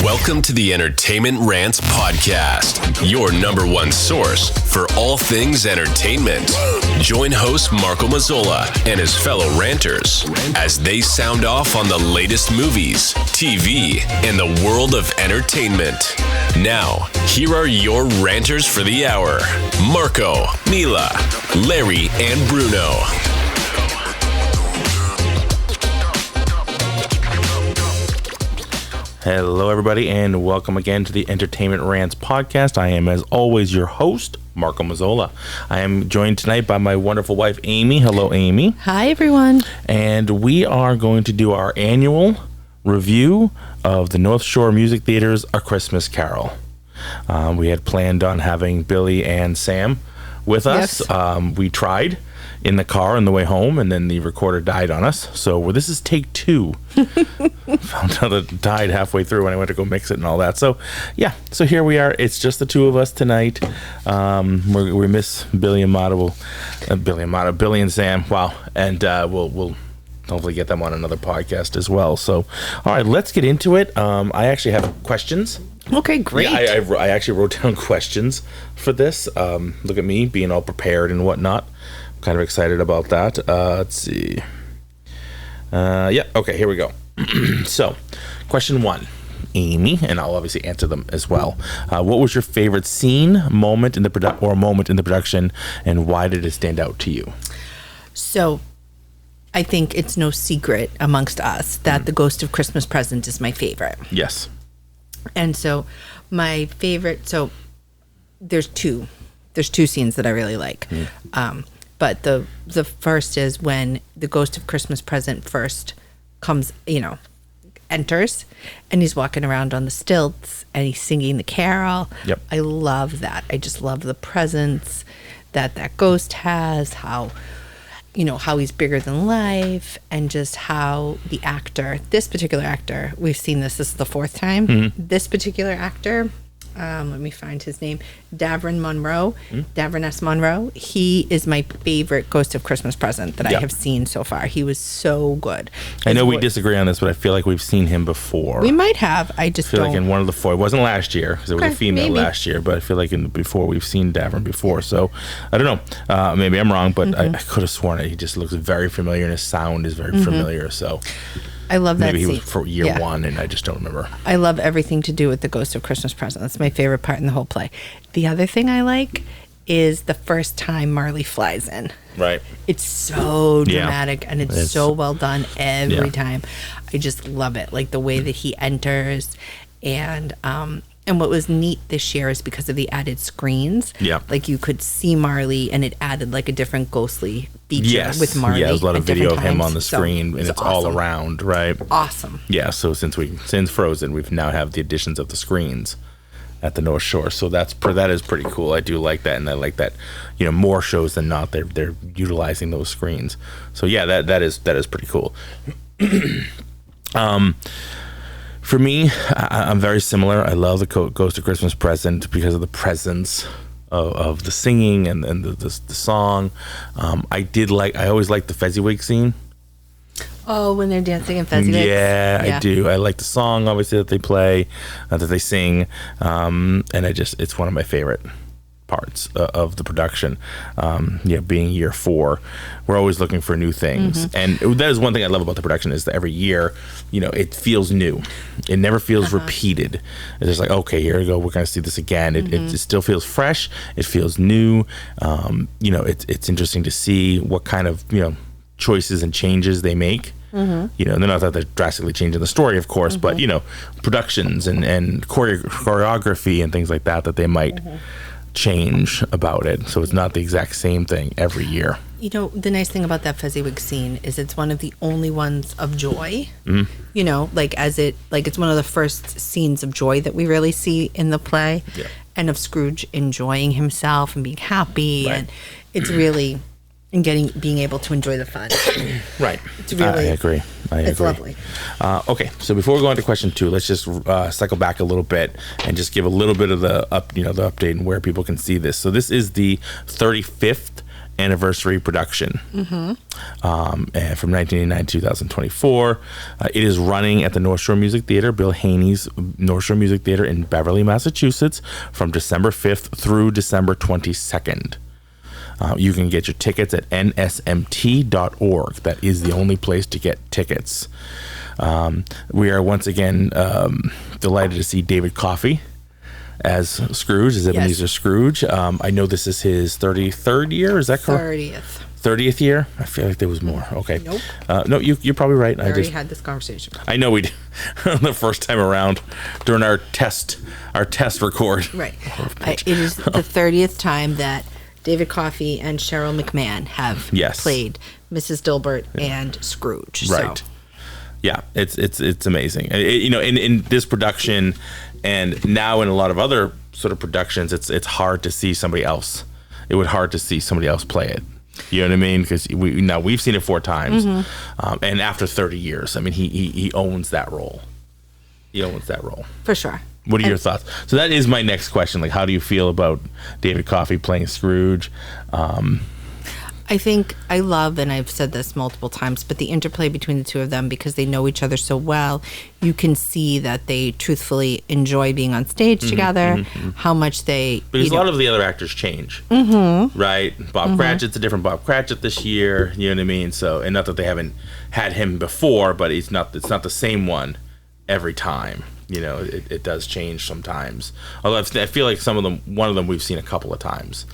Welcome to the Entertainment Rants Podcast, your number one source for all things entertainment. Join host Marco Mazzola and his fellow ranters as they sound off on the latest movies, TV, and the world of entertainment. Now, here are your ranters for the hour, Marco, Mila, Larry, and Bruno. Hello, everybody, and welcome again to the Entertainment Rants Podcast. I am, as always, your host, Marco Mazzola. I am joined tonight by my wonderful wife, Amy. Hello, Amy. Hi, everyone. And we are going to do our annual review of the North Shore Music Theater's A Christmas Carol. We had planned on having Billy and Sam with us. Yes. We tried in the car on the way home, and then the recorder died on us. So this is take two. Found out it died halfway through when I went to go mix it and all that. So yeah, so here we are. It's just the two of us tonight. We miss Billy and Billy and Sam. Wow, and we'll hopefully get them on another podcast as well. So all right, let's get into it. I actually have questions. Okay, great. Yeah, I actually wrote down questions for this. Look at me being all prepared and whatnot. Kind of excited about that. Let's see. Okay, here we go. So, question one, Amy, and I'll obviously answer them as well. What was your favorite scene, moment in the production, and why did it stand out to you? So, I think it's no secret amongst us that The Ghost of Christmas Present is my favorite. Yes. And so, my favorite. So, there's two scenes that I really like. But the first is when the Ghost of Christmas Present first comes, enters, and he's walking around on the stilts and he's singing the carol. Yep. I love that. I just love the presence that ghost has, how he's bigger than life, and just how this particular actor, we've seen this is the fourth time. Mm-hmm. This particular actor, let me find his name, Davrin S. Monroe. He is my favorite Ghost of Christmas Present that I have seen so far. He was so good. I know we disagree on this, but I feel like we've seen him before. We might have. I just feel like in one of the four. It wasn't last year because it was a female last year, but I feel like before we've seen Davrin before. So I don't know. Maybe I'm wrong, but I could have sworn it. He just looks very familiar, and his sound is very familiar. So I love that. Maybe he was for year one, and I just don't remember. I love everything to do with the Ghost of Christmas Present. That's my favorite part in the whole play. The other thing I like is the first time Marley flies in. Right. It's so dramatic, and it's so well done every time. I just love it. Like the way that he enters, and what was neat this year is because of the added screens. Yeah. Like you could see Marley, and it added like a different ghostly feature with Marley. Yeah, there's a lot of video of him on the screen, and it's awesome. All around, right? Awesome. Yeah, so since Frozen, we've now have the additions of the screens at the North Shore. So that is pretty cool. I do like that, and I like that, more shows than not, they're utilizing those screens. So yeah, that is pretty cool. For me, I'm very similar. I love the Ghost of Christmas Present because of the presence of the singing and the song. I always liked the Fezziwig scene. Oh, when they're dancing in Fezziwig? Yeah, I do. I like the song, obviously, that they play, that they sing. And it's one of my favorite parts of the production. Being year 4, we're always looking for new things. Mm-hmm. And that is one thing I love about the production is that every year, it feels new. It never feels repeated. It's just like, okay, here we go. We're going to see this again. It still feels fresh. It feels new. It's interesting to see what kind of, choices and changes they make. Mm-hmm. They're not that they're drastically changing the story, of course, but, productions and choreography and things like that they might change about it, so it's not the exact same thing every year. The nice thing about that Fezziwig scene is it's one of the only ones of joy. It's one of the first scenes of joy that we really see in the play, and of Scrooge enjoying himself and being happy, and it's really being able to enjoy the fun. Right. It's really, I agree. It's lovely. Okay, so before we go on to question 2, let's just cycle back a little bit and just give a little bit of the update and where people can see this. So this is the 35th anniversary production. And from 1989 to 2024. It is running at the North Shore Music Theater, Bill Haney's North Shore Music Theater in Beverly, Massachusetts, from December 5th through December 22nd. You can get your tickets at nsmt.org. That is the only place to get tickets. We are once again delighted to see David Coffey as Scrooge, as Ebenezer Scrooge. I know this is his 33rd year. Is that correct? 30th year? I feel like there was more. Okay. Nope. No, you're probably right. We already had this conversation. I know we did the first time around during our test record. Right. It is the 30th time that David Coffey and Cheryl McMahon have played Mrs. Dilbert and Scrooge. Right. So. Yeah, it's amazing. In this production, and now in a lot of other sort of productions, it's hard to see somebody else. It would hard to see somebody else play it. You know what I mean? Because we've seen it 4 times, and after 30 years, I mean, he owns that role. He owns that role For sure. What are your thoughts? So that is my next question. Like, how do you feel about David Coffey playing Scrooge? I think I love, and I've said this multiple times, but the interplay between the two of them, because they know each other so well, you can see that they truthfully enjoy being on stage together, how much they... Because a lot of the other actors change, right? Bob Cratchit's a different Bob Cratchit this year, you know what I mean? So, and not that they haven't had him before, but it's not the same one every time. You know, it does change sometimes. Although I feel like one of them we've seen a couple of times.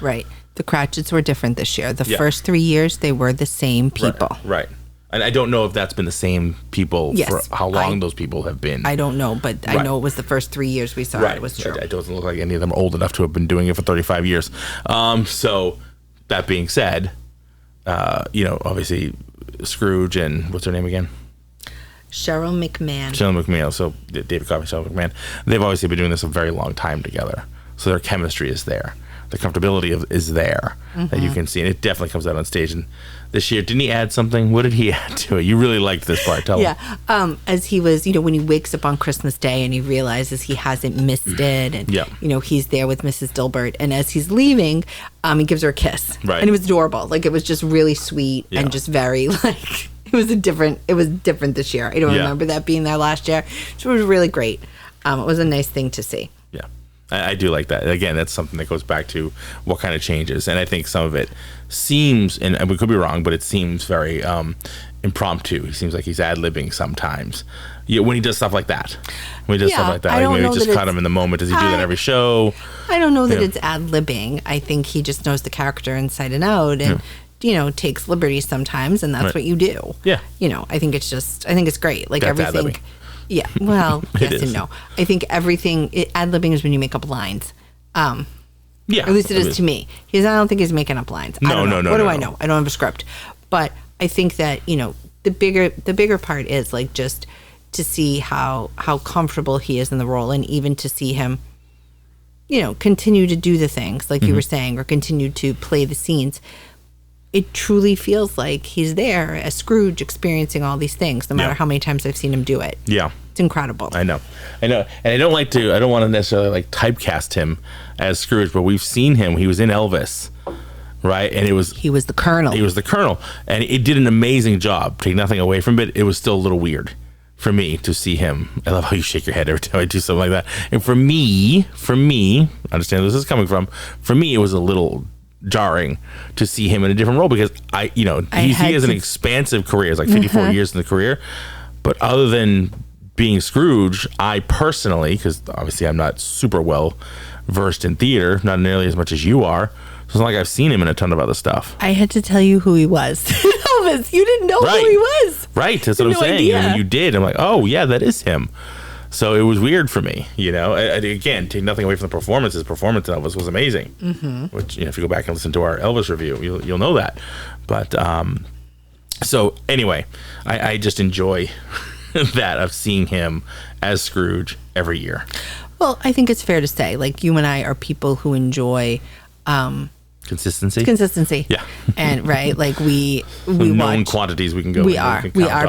Right. The Cratchits were different this year. The first 3 years, they were the same people. Right. And I don't know if that's been the same people for how long those people have been. I don't know, but I know it was the first 3 years we saw it. It was true. It doesn't look like any of them are old enough to have been doing it for 35 years. So that being said, obviously Scrooge and what's her name again? Cheryl McMahon. So David Coffey, Cheryl McMahon. They've obviously been doing this a very long time together. So their chemistry is there. The comfortability is there that you can see, and it definitely comes out on stage. And this year, didn't he add something? What did he add to it? You really liked this part. Tell me. As he was, when he wakes up on Christmas Day and he realizes he hasn't missed it, and he's there with Mrs. Dilbert, and as he's leaving, he gives her a kiss, right? And it was adorable. Like, it was just really sweet and just very like it was different this year. I don't remember that being there last year, so it was really great. It was a nice thing to see. I do like that. Again, that's something that goes back to what kind of changes. And I think some of it seems, and we could be wrong, but it seems very impromptu. He seems like he's ad-libbing sometimes. When he does stuff like that. Maybe just cut him in the moment. Does he do that every show? I don't know that it's ad-libbing. I think he just knows the character inside and out, and takes liberties sometimes, and that's what you do. Yeah. I think it's great. Like, that's everything. Ad-libbing. Yeah, well, yes and no. I think everything, ad-libbing is when you make up lines. At least it is to me. I don't think he's making up lines. No. What do I know? I don't have a script. But I think that, the bigger part is, like, just to see how comfortable he is in the role, and even to see him, continue to do the things, like you were saying, or continue to play the scenes. It truly feels like he's there as Scrooge, experiencing all these things, no matter how many times I've seen him do it. Yeah. It's incredible. I know. And I don't want to necessarily like typecast him as Scrooge, but we've seen him. He was in Elvis, right? And he was the Colonel. He was the Colonel. And it did an amazing job. Take nothing away from it. It was still a little weird for me to see him. I love how you shake your head every time I do something like that. And for me, I understand where this is coming from. For me, it was a little jarring to see him in a different role, because he has an expansive career. It's like 54 years in the career, but other than being Scrooge, I personally, because obviously I'm not super well versed in theater, not nearly as much as you are, so it's not like I've seen him in a ton of other stuff. I had to tell you who he was. Elvis, you didn't know who he was. Right, that's what I'm saying. Idea. And you did. I'm like, oh yeah, that is him. So it was weird for me, Again, take nothing away from the performance. His performance in Elvis was amazing. Which, if you go back and listen to our Elvis review, you'll know that. But so anyway, I just enjoy that of seeing him as Scrooge every year. Well, I think it's fair to say, like, you and I are people who enjoy Consistency. Yeah. And like we known watch quantities we can go. We are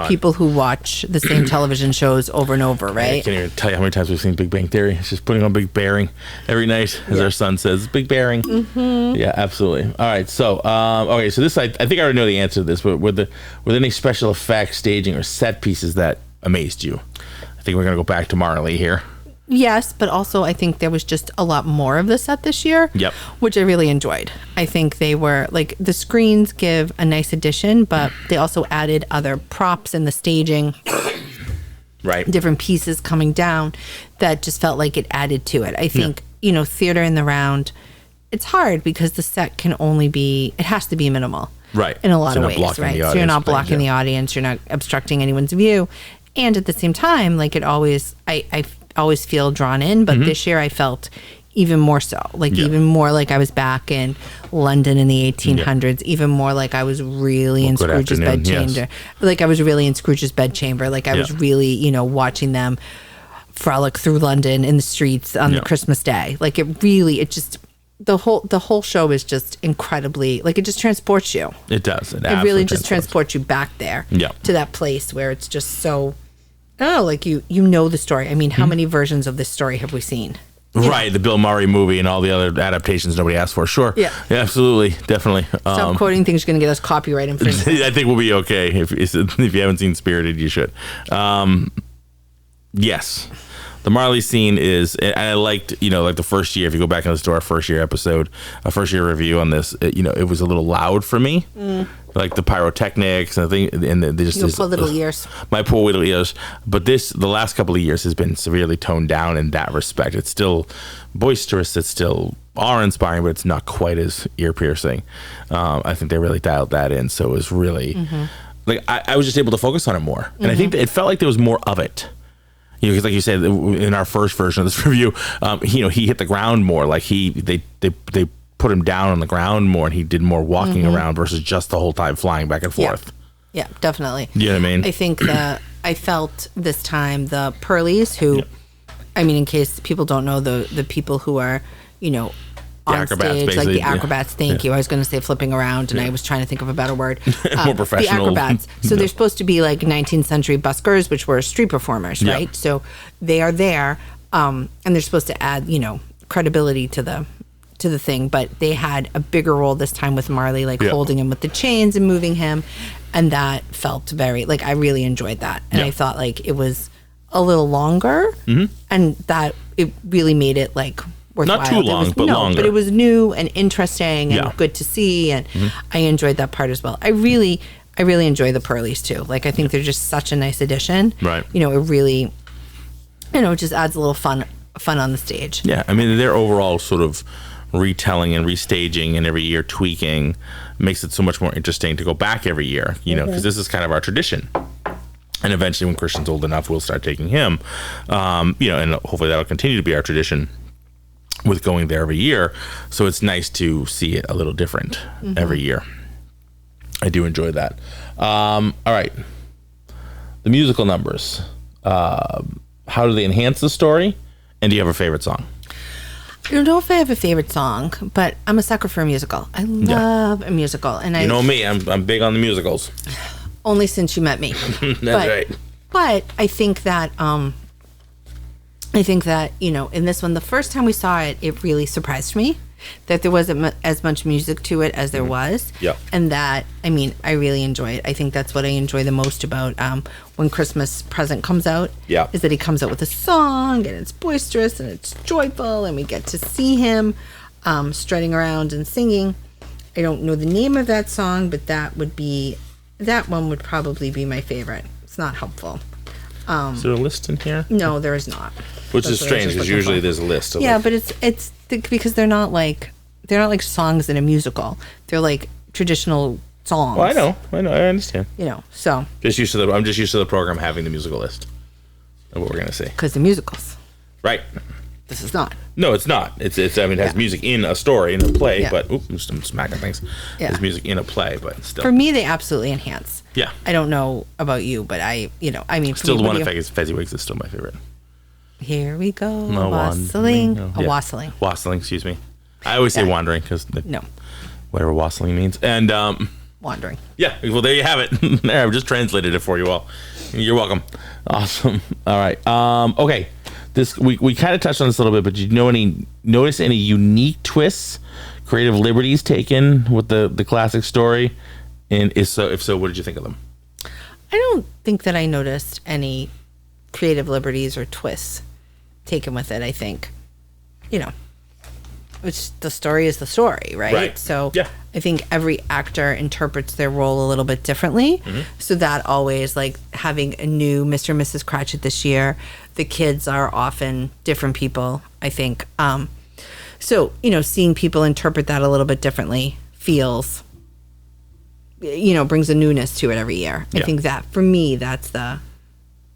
people who watch the same television shows over and over, right? I can't even tell you how many times we've seen Big Bang Theory. It's just putting on Big Bearing every night, as our son says, Big Bearing. Mm-hmm. Yeah, absolutely. All right, so okay, so this I think I already know the answer to this, but were there any special effects, staging, or set pieces that amazed you? I think we're gonna go back to Marley here. Yes, but also I think there was just a lot more of the set this year, which I really enjoyed. I think they were like the screens give a nice addition, but they also added other props in the staging, right? Different pieces coming down that just felt like it added to it. I think, theater in the round, it's hard because the set can only be, it has to be minimal. Right. In a lot of ways, right? So you're not blocking the audience, you're not obstructing anyone's view. And at the same time, like it always, I always feel drawn in, but this year I felt even more so, even more like I was back in London in the 1800s, even more like I was really in Scrooge's bedchamber, like I was really in Scrooge's bedchamber, like I was really, watching them frolic through London in the streets on the Christmas day. Like it just the whole show is just incredibly, like it just transports you. It does. It really just transports you back there to that place where it's just so, like you know the story. I mean, how many versions of this story have we seen? Right, the Bill Murray movie and all the other adaptations nobody asked for. Sure. Yeah, absolutely, definitely. Stop quoting things you're going to get us copyright infringement. I think we'll be okay. If you haven't seen Spirited, you should. Yes. The Marley scene is, and I liked, like the first year, if you go back and listen to our first year episode, a first year review on this, it was a little loud for me. Like the pyrotechnics and the thing, and your poor little ears. My poor little ears. But the last couple of years has been severely toned down in that respect. It's still boisterous, it's still awe-inspiring, but it's not quite as ear-piercing. I think they really dialed that in, so it was really, like, I was just able to focus on it more. And I think that it felt like there was more of it. Because like you said in our first version of this review, he hit the ground more. Like they put him down on the ground more, and he did more walking around versus just the whole time flying back and forth. Yeah, definitely. You know what I mean? I think that I felt this time the Pearlies, who, I mean, in case people don't know, the people who are, on stage, like the acrobats. Thank you. I was going to say flipping around, and I was trying to think of a better word. More professional. The acrobats. So they're supposed to be like 19th century buskers, which were street performers, right? So they are there, and they're supposed to add, credibility to the thing. But they had a bigger role this time with Marley, like holding him with the chains and moving him, and that felt very like I really enjoyed that, and I thought like it was a little longer, and that it really made it like. Worthwhile. Not too long, but longer. But it was new and interesting and good to see, and I enjoyed that part as well. I really enjoy the Pearlies too. Like I think they're just such a nice addition. Right. It really, it just adds a little fun on the stage. Yeah, I mean their overall sort of retelling and restaging and every year tweaking makes it so much more interesting to go back every year. Because this is kind of our tradition. And eventually, when Christian's old enough, we'll start taking him. And hopefully that'll continue to be our tradition. With going there every year, so it's nice to see it a little different every year. I do enjoy that. All right, the musical numbers. How do they enhance the story? And do you have a favorite song? I don't know if I have a favorite song, but I'm a sucker for a musical. I love a musical, and you know me, I'm big on the musicals. Only since you met me. That's right. But I think that. In this one, the first time we saw it, it really surprised me that there wasn't as much music to it as there was. Yeah. And that, I really enjoy it. I think that's what I enjoy the most about when Christmas Present comes out. Yeah. Is that he comes out with a song, and it's boisterous, and it's joyful, and we get to see him strutting around and singing. I don't know the name of that song, but that one would probably be my favorite. It's not helpful. Is there a list in here? No, there is not. Which is strange because usually there's a list. But it's because they're not like songs in a musical. They're like traditional songs. Well, I know, I understand. So I'm just used to the program having the musical list of what we're gonna see. Because the musicals, right? This is not. No, it's not. It has music in a story, in a play, but I'm smacking things. Yeah. There's music in a play, but still. For me, they absolutely enhance. Yeah. I don't know about you, but still the one in Fezziwigs is still my favorite. Here we go. Wassailing. Wassailing, excuse me. I always say wandering because no. whatever wassailing means. And Wandering. yeah, well, there you have it. There, I've just translated it for you all. You're welcome. Awesome. All right. Okay. This we kind of touched on this a little bit, but did you notice any unique twists, creative liberties taken with the classic story? And if so, what did you think of them? I don't think that I noticed any creative liberties or twists taken with it. I think, the story is the story, right? Right. So yeah. I think every actor interprets their role a little bit differently. Mm-hmm. So that always, like having a new Mr. and Mrs. Cratchit this year, the kids are often different people, I think. So, seeing people interpret that a little bit differently feels, brings a newness to it every year. Yeah. I think that for me, that's the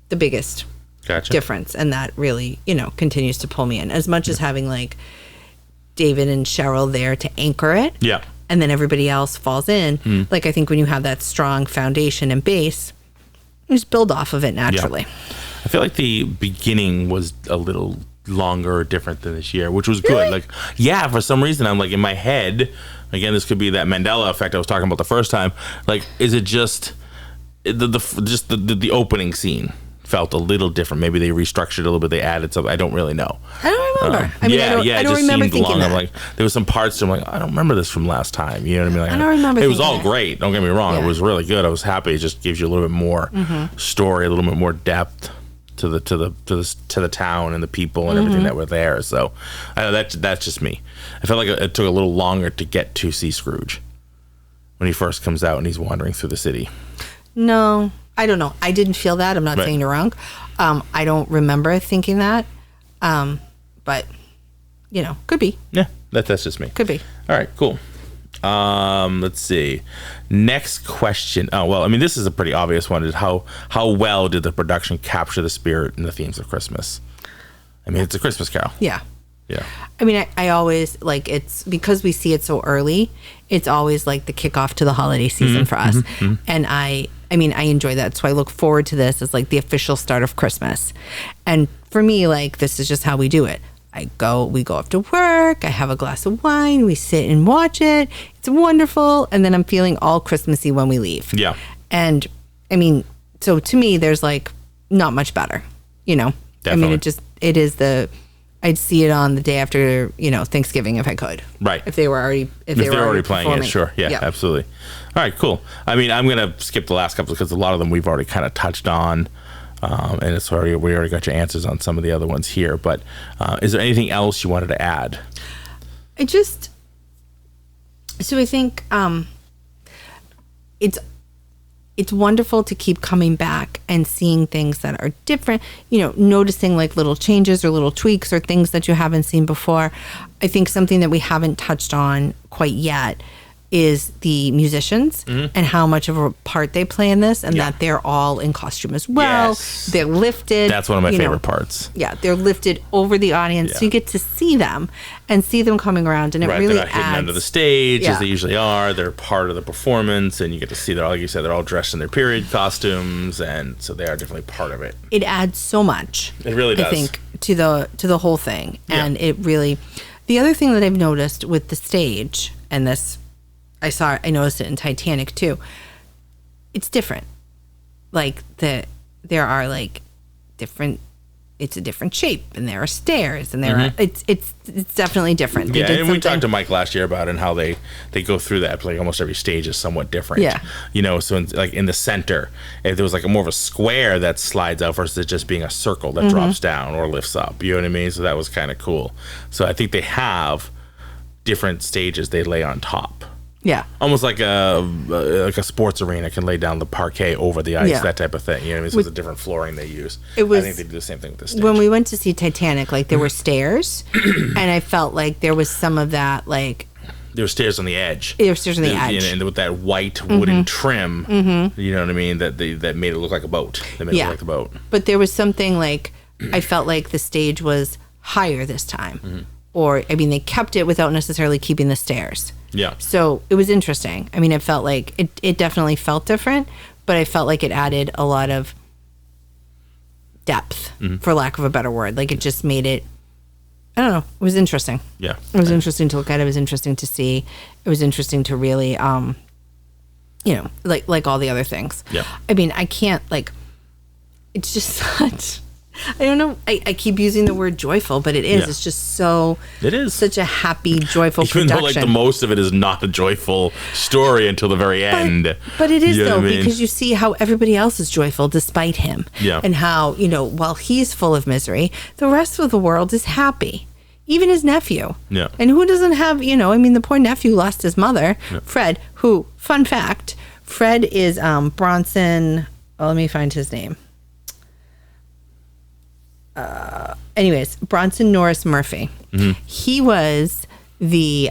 biggest difference. And that really, continues to pull me in as much as having like David and Cheryl there to anchor it. Yeah. And then everybody else falls in. Like, I think when you have that strong foundation and base, you just build off of it naturally. Yeah. I feel like the beginning was a little longer or different than this year, which was good. Really? Like, yeah, for some reason, I'm like in my head, again, this could be that Mandela effect I was talking about the first time. Like, is it just the opening scene felt a little different? Maybe they restructured a little bit, they added something. I don't really know. I don't remember. I don't remember thinking that. I'm like, there was some parts I'm like, I don't remember this from last time. You know what I mean? Like, I don't remember. It was thinking all that. great. Don't get me wrong. Yeah. It was really good. I was happy. It just gives you a little bit more story, a little bit more depth to the town and the people and everything that were there. So I know that's just me. I felt like it took a little longer to get to see Scrooge when he first comes out and he's wandering through the city. No, I don't know. I didn't feel that. I'm not saying you're wrong. I don't remember thinking that. But, could be. Yeah, that's just me. Could be. All right, cool. Let's see. Next question. Oh, well, I mean, this is a pretty obvious one. Is how well did the production capture the spirit and the themes of Christmas? I mean, it's a Christmas Carol. Yeah. Yeah. I mean, I always, like, it's because we see it so early, it's always like the kickoff to the holiday season for us. And I enjoy that. So I look forward to this as like the official start of Christmas. And for me, like, this is just how we do it. We go up to work, I have a glass of wine, we sit and watch it. It's wonderful. And then I'm feeling all Christmassy when we leave. Yeah. And I mean, so to me, there's like not much better, Definitely. I mean, I'd see it on the day after, Thanksgiving if I could. Right. If they were already playing it, sure. Yeah, absolutely. All right, cool. I mean, I'm going to skip the last couple because a lot of them we've already kind of touched on. And we already got your answers on some of the other ones here. But is there anything else you wanted to add? I think it's wonderful to keep coming back and seeing things that are different, noticing like little changes or little tweaks or things that you haven't seen before. I think something that we haven't touched on quite yet is the musicians and how much of a part they play in this, and that they're all in costume as well. Yes. They're lifted. That's one of my favorite parts. Yeah, they're lifted over the audience, so you get to see them and see them coming around, and it really they're not hidden under the stage as they usually are. They're part of the performance, and you get to see that, like you said, they're all dressed in their period costumes, and so they are definitely part of it. It adds so much. It really does. I think to the whole thing, and it really. The other thing that I've noticed with the stage, and this. I noticed it in Titanic too. It's different. Like there are like different. It's a different shape, and there are stairs, and there are. It's definitely different. Yeah, and we talked to Mike last year about and how they go through that. Like almost every stage is somewhat different. Yeah. So in the center, if there was like more of a square that slides out versus it just being a circle that drops down or lifts up. You know what I mean? So that was kind of cool. So I think they have different stages they lay on top. Yeah. Almost like a sports arena can lay down the parquet over the ice, that type of thing. You know what I mean? So it's a different flooring they use. I think they do the same thing with the stage. When we went to see Titanic, like there were stairs, and I felt like there was some of that, like there were stairs on the edge. There were stairs on the edge, and with that white wooden trim, you know what I mean? That made it look like a boat. That made it look like the boat. But there was something like I felt like the stage was higher this time, or I mean, they kept it without necessarily keeping the stairs. Yeah. So it was interesting. I mean, it felt like it definitely felt different, but I felt like it added a lot of depth, for lack of a better word. Like it just made it I don't know. It was interesting. Yeah. It was interesting to look at. It was interesting to see. It was interesting to really, you know, like all the other things. Yeah. I mean, I can't, like, it's just such, I don't know. I keep using the word joyful, but it is. Yeah. It's just so. It is. Such a happy, joyful Even production. though, like, the most of it is not a joyful story until the very end. But it is, You know though, what I mean? because you see how everybody else is joyful despite him. Yeah. And how, you know, while he's full of misery, the rest of the world is happy. Even his nephew. Yeah. And who doesn't have, you know, I mean, the poor nephew lost his mother, Yeah. Fred, who, fun fact, Fred is Bronson, let me find his name. Anyways, Bronson Norris Murphy. Mm-hmm. He was the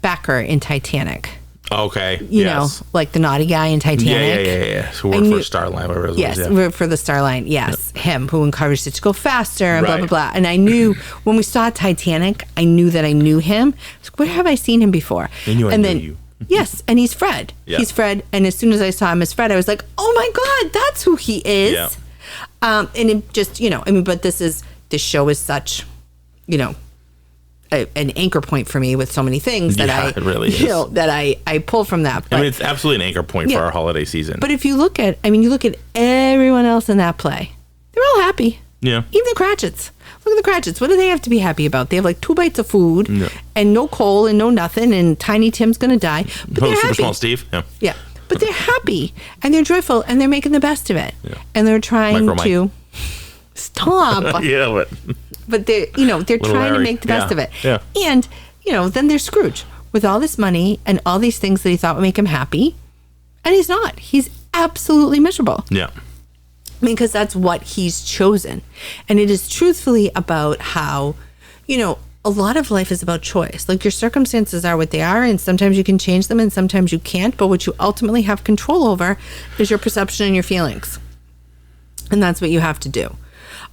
backer in Titanic. Okay. You know, like the naughty guy in Titanic. Yeah. So we're for Starline, whatever it was. Yes, Yeah. we're for the Starline. Yes, him who encouraged it to go faster and blah, Right. blah, blah. And I knew when we saw Titanic, I knew that I knew him. I was like, where have I seen him before? I knew I and knew then, you. Yes, and he's Fred. Yeah. He's Fred. And as soon as I saw him as Fred, I was like, oh my God, that's who he is. Yeah. And it just, you know, I mean, but this show is such, you know, an anchor point for me with so many things that it really is. you know, that I pull from that. But, I mean, it's absolutely an anchor point Yeah. for our holiday season. but if you look at, I mean, you look at everyone else in that play, they're all happy. yeah. Even the Cratchits. Look at the Cratchits. What do they have to be happy about? They have like 2 bites of food Yeah. and no coal and no nothing, and Tiny Tim's going to die. But Oh, they're Super happy. Small Steve? Yeah. Yeah. But they're happy and they're joyful and they're making the best of it. Yeah. And they're trying Micro Mike. to stop. Yeah, but But they're, you know, they're Little trying to Larry. make the best Yeah. of it. Yeah. And, you know, then there's Scrooge with all this money and all these things that he thought would make him happy. And he's not. He's absolutely miserable. yeah. I mean, because that's what he's chosen. And it is truthfully about how, you know, a lot of life is about choice. Like your circumstances are what they are, and sometimes you can change them and sometimes you can't. But what you ultimately have control over is your perception and your feelings. And that's what you have to do.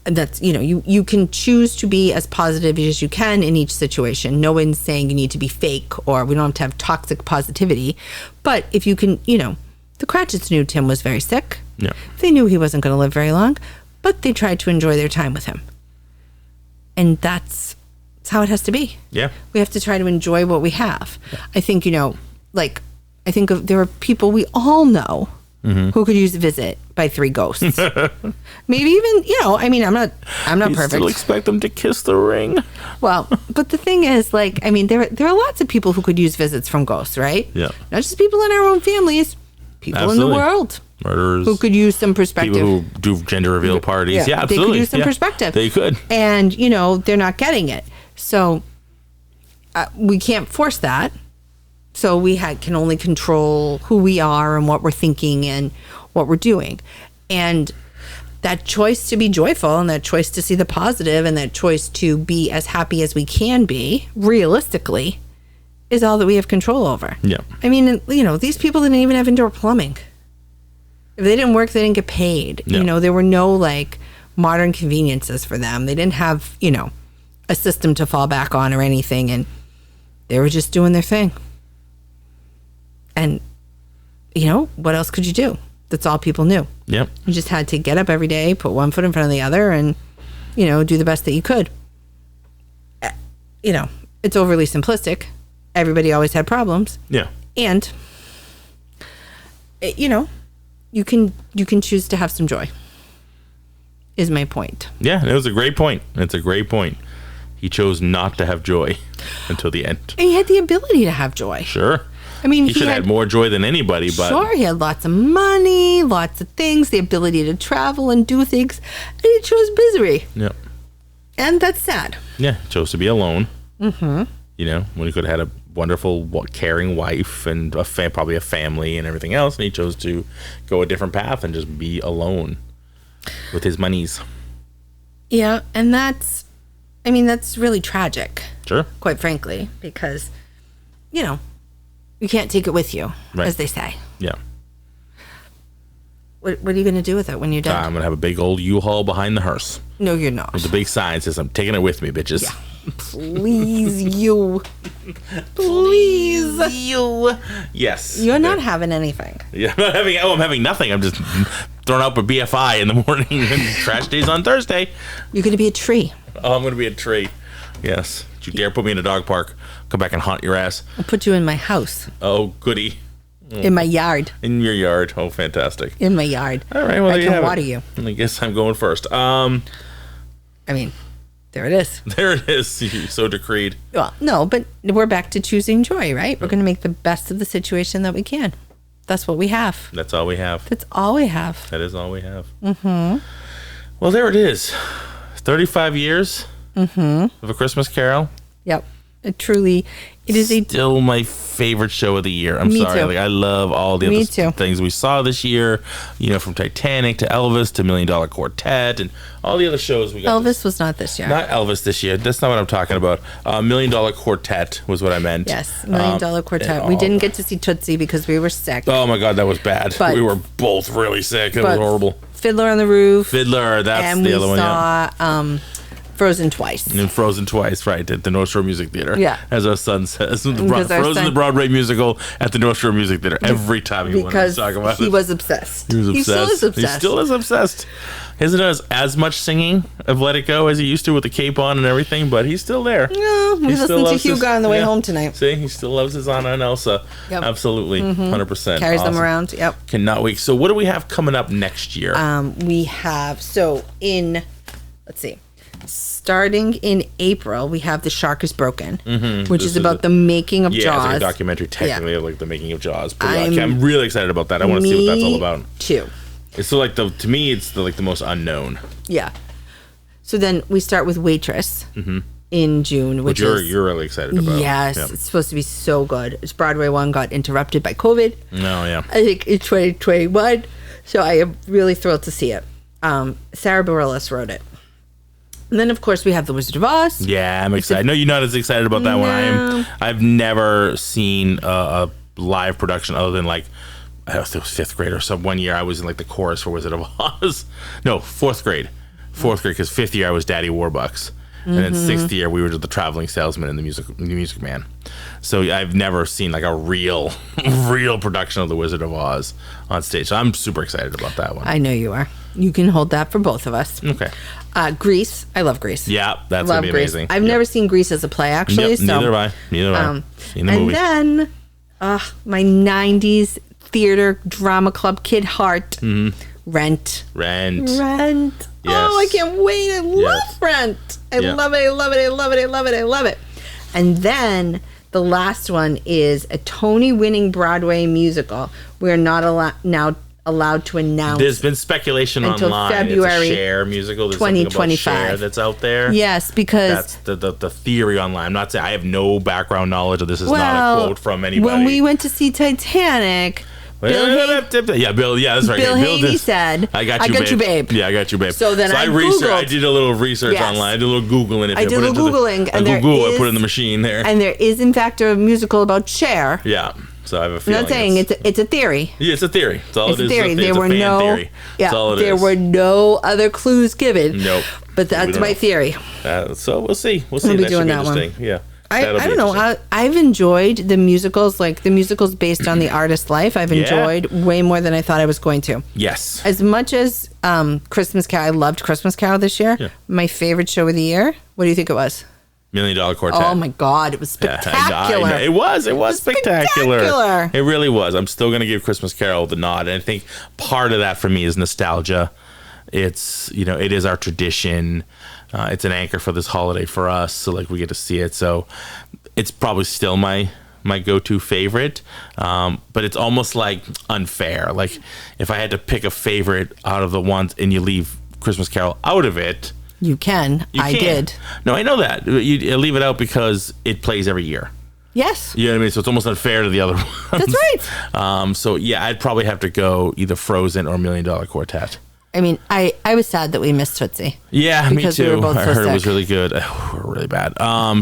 And that's, you know, you can choose to be as positive as you can in each situation. No one's saying you need to be fake or we don't have to have toxic positivity. But if you can, you know, the Cratchits knew Tim was very sick. Yeah. They knew he wasn't going to live very long, but they tried to enjoy their time with him. And that's how it has to be. Yeah. We have to try to enjoy what we have. I think, you know, like, I think there are people we all know who could use a visit by 3 ghosts. Maybe even, you know, I mean, I'm not You perfect. still expect them to kiss the ring? Well, but the thing is, like, I mean, there are lots of people who could use visits from ghosts, right? Yeah. Not just people in our own families, people Absolutely. in the world Murderers. who could use some perspective. People who do gender reveal parties. Yeah, absolutely. They could use some Yeah. perspective. They could. And, you know, they're not getting it. So we can't force that. So we can only control who we are and what we're thinking and what we're doing. And that choice to be joyful and that choice to see the positive and that choice to be as happy as we can be, realistically, is all that we have control over. Yeah. I mean, you know, these people didn't even have indoor plumbing. If they didn't work, they didn't get paid. Yeah. You know, there were no, like, modern conveniences for them. They didn't have, you know, a system to fall back on or anything. And they were just doing their thing. And, you know, what else could you do? That's all people knew. Yep. You just had to get up every day, put one foot in front of the other, and, you know, do the best that you could. You know, it's overly simplistic. Everybody always had problems. Yeah. And, you know, you can choose to have some joy, is my point. Yeah, it was a great point. It's a great point. He chose not to have joy until the end. And he had the ability to have joy. Sure. I mean, He should have had more joy than anybody, but Sure, he had lots of money, lots of things, the ability to travel and do things, and he chose misery. yeah. And that's sad. Yeah, chose to be alone. Mm-hmm. You know, when he could have had a wonderful, caring wife and probably a family and everything else, and he chose to go a different path and just be alone with his monies. Yeah, and that's really tragic, Sure. quite frankly, because, you know, you can't take it with you, Right. as they say. Yeah. What are you going to do with it when you're dead? I'm going to have a big old U-Haul behind the hearse. No, you're not. With the big sign says, I'm taking it with me, bitches. Yeah. Please, you. Please. You. Yes. You're not having anything. Yeah, I'm having nothing. I'm just thrown out for BFI in the morning and trash days on Thursday. You're going to be a tree. Oh, I'm going to be a tree. Yes. Don't you dare put me in a dog park. Come back and haunt your ass. I'll put you in my house. Oh, goody. In my yard. In your yard. Oh, fantastic. In my yard. All right. Well, I there you can have water it. you. I guess I'm going first. I mean, there it is. There it is. You so decreed. Well, no, but we're back to choosing joy, right? We're going to make the best of the situation that we can. That's what we have. That's all we have. That's all we have. That is all we have. Mm-hmm. Well, there it is. 35 years of A Christmas Carol. Yep. It is still my favorite show of the year. I'm Me sorry. too. Like, I love all the Me other too. things we saw this year, from Titanic to Elvis to $1 Million Quartet and all the other shows we got. Elvis was not this year. Not Elvis this year. That's not what I'm talking about. $1 Million Quartet was what I meant. Yes, $1 Million Quartet. We didn't get to see Tootsie because we were sick. Oh my God, that was bad. But- we were both really sick. That was horrible. Fiddler on the Roof. Fiddler, that's and the other one. Yeah. we saw Frozen twice. And Frozen twice, right, at the North Shore Music Theater. Yeah. As our son says. Because our Frozen son- the Broadway musical at the North Shore Music Theater every time he wanted Because to talk about he it. was obsessed. He was obsessed. He still is obsessed. He still is obsessed. He hasn't done as much singing of Let It Go as he used to with the cape on and everything, but he's still there. No, we He still listened to loves Hugo on the way home tonight. See, he still loves his Anna and Elsa. Yep. Absolutely. 100%. Carries them Awesome. around. Yep. Cannot wait. So what do we have coming up next year? We have, let's see. Starting in April, we have The Shark is Broken, which This is about the making of It's Jaws. like a documentary technically of like the making of Jaws. But I'm really excited about that. I want to see what that's all about. Too. It's so like to me, it's the most unknown. Yeah. So then we start with Waitress in June, which you're is really excited about. Yes, Yeah. it's supposed to be so good. Its Broadway one got interrupted by COVID. No, yeah. I think in 2021. So I am really thrilled to see it. Sarah Bareilles wrote it. And then, of course, we have The Wizard of Oz. Yeah, I'm excited. I know you're not as excited about that one. I've never seen a live production other than like, I don't know if it was fifth grade or some. One year I was in like the chorus for Wizard of Oz. No, fourth grade, because fifth year I was Daddy Warbucks. And then sixth year we were the traveling salesman in the Music Man. So I've never seen like a real production of The Wizard of Oz on stage. So I'm super excited about that one. I know you are. You can hold that for both of us. Okay. Grease. I love Grease. Yeah, that's Love gonna be Grease. amazing. I've never seen Grease as a play, actually. Yep, so, neither have I. Seen the and movie. then, my 90s theater drama club kid heart. Rent. Rent. Yes. Oh, I can't wait. I love Rent. I love it. I love it. I love it. I love it. I love it. And then the last one is a Tony-winning Broadway musical. We're not allowed to announce. There's been speculation until online. February it's a Cher musical. There's something about 2025. Cher that's out there. Yes, because that's the theory online. I'm not saying I have no background knowledge of this. Is not a quote from anybody. When we went to see Titanic, Yeah, that's right. Bill Haney said, I got you, babe. Yeah, I got you, babe. So then I did a little research online. I did a little Googling. I did a little Googling. I put it in the machine there. And there is, in fact, a musical about Cher. Yeah. So I have a I'm feeling. not saying it's a theory. Yeah, it's a theory. It's all It's it a is. theory. There were no theory. That's all it there is. were no other clues given. Nope. But that's my theory. So we'll see. We'll see. We'll be that should doing be that one. interesting. Yeah. I don't know. I've enjoyed the musicals, like the musicals based on the artist's life. I've enjoyed way more than I thought I was going to. Yes. As much as Christmas Carol, I loved Christmas Carol this year. Yeah. My favorite show of the year. What do you think it was? $1 Million Quartet. Oh my God, it was spectacular. It was spectacular. It really was. I'm still going to give Christmas Carol the nod. And I think part of that for me is nostalgia. It's, it is our tradition. It's an anchor for this holiday for us. So like we get to see it. So it's probably still my go-to favorite. But it's almost like unfair. Like if I had to pick a favorite out of the ones and you leave Christmas Carol out of it, You can. I did. No, I know that. You leave it out because it plays every year. Yes. You know what I mean? So it's almost unfair to the other ones. That's right. So yeah, I'd probably have to go either Frozen or $1 Million Quartet. I mean, I was sad that we missed Tootsie. Yeah, me too. We were both I so heard sick. it was really good. We're really bad.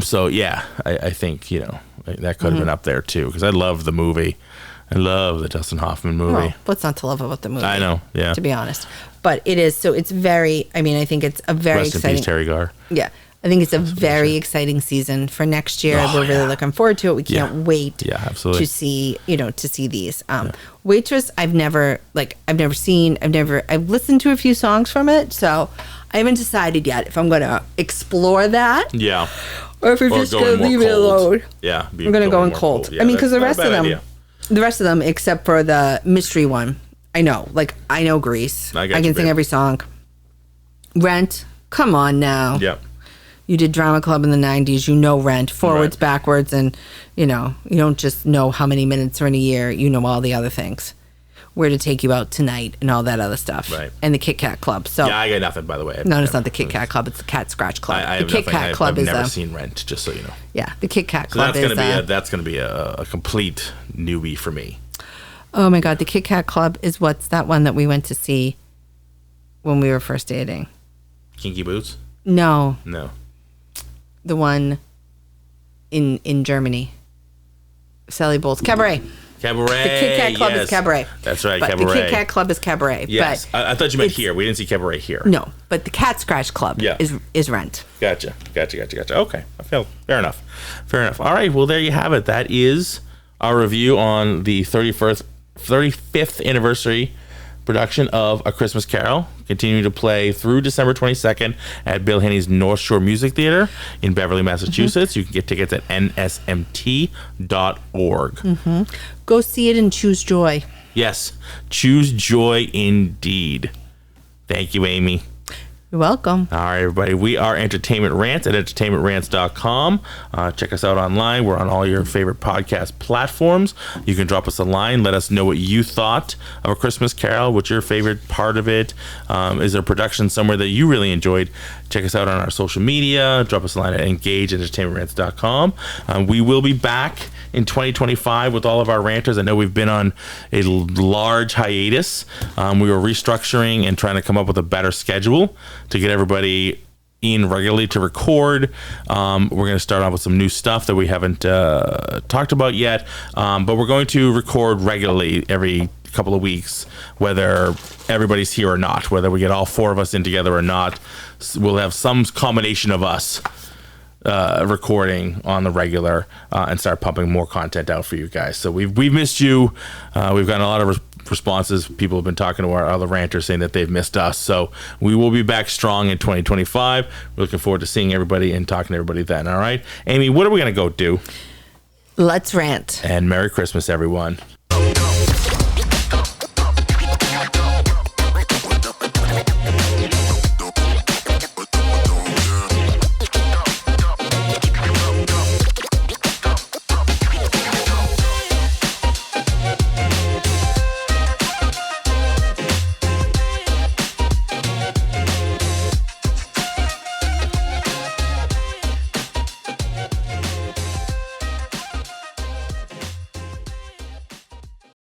So yeah, I think, that could have been up there too, because I love the movie. I love the Dustin Hoffman movie. Well, what's not to love about the movie? I know, yeah. To be honest. But it is, so it's very, I think it's a very Rest exciting. in peace, Terry Garr. Yeah. I think it's a very exciting season for next year. We're really looking forward to it. We can't wait absolutely. to see, to see these. Waitress, I've listened to a few songs from it, so I haven't decided yet if I'm going to explore that. Yeah. Or if we're just going to leave it alone. Yeah. We're going to go in cold. Yeah, I mean, because the rest of them, except for the mystery one, I know Grease. I can sing every song. Rent, come on now. Yeah. You did Drama Club in the 90s. You know Rent, forwards, backwards, and, you don't just know how many minutes are in a year. You know all the other things. Where to Take You Out Tonight and all that other stuff. Right. And the Kit Kat Club. So yeah, I got nothing, by the way. No, it's not the Kit Kat Club. It's the Cat Scratch Club. I have the Kit Kat Club I've never seen Rent, just so you know. Yeah, the Kit Kat So Club that's going to be a complete newbie for me. Oh, my God. The Kit Kat Club is what's that one that we went to see when we were first dating? Kinky Boots? No. The one in Germany. Sally Bowles. Cabaret. Cabaret. The Kit Kat Club is Cabaret. That's right, but Cabaret. The Kit Kat Club is Cabaret. Yes. But I thought you meant here. We didn't see Cabaret here. No, but the Cat Scratch Club is Rent. Gotcha. Okay. I feel fair enough. All right. Well, there you have it. That is our review on the 35th anniversary production of A Christmas Carol, continuing to play through December 22nd at Bill Henny's North Shore Music Theater in Beverly, Massachusetts. You can get tickets at nsmt.org. Go see it and choose joy. Yes, choose joy indeed. Thank you, Amy. You're welcome. All right, everybody. We are Entertainment Rant at entertainmentrants.com. Check us out online. We're on all your favorite podcast platforms. You can drop us a line. Let us know what you thought of A Christmas Carol. What's your favorite part of it? Is there a production somewhere that you really enjoyed? Check us out on our social media. Drop us a line at engage@entertainmentrants.com. We will be back in 2025 with all of our ranters. I know we've been on a large hiatus. We were restructuring and trying to come up with a better schedule to get everybody in regularly to record. We're going to start off with some new stuff that we haven't talked about yet, but we're going to record regularly every couple of weeks, whether everybody's here or not, whether we get all four of us in together or not. We'll have some combination of us recording on the regular and start pumping more content out for you guys. So we've missed you. We've gotten a lot of responses. People have been talking to our other ranters saying that they've missed us. So we will be back strong in 2025. We're looking forward to seeing everybody and talking to everybody then. All right, Amy, what are we going to go do? Let's rant. And Merry Christmas, everyone.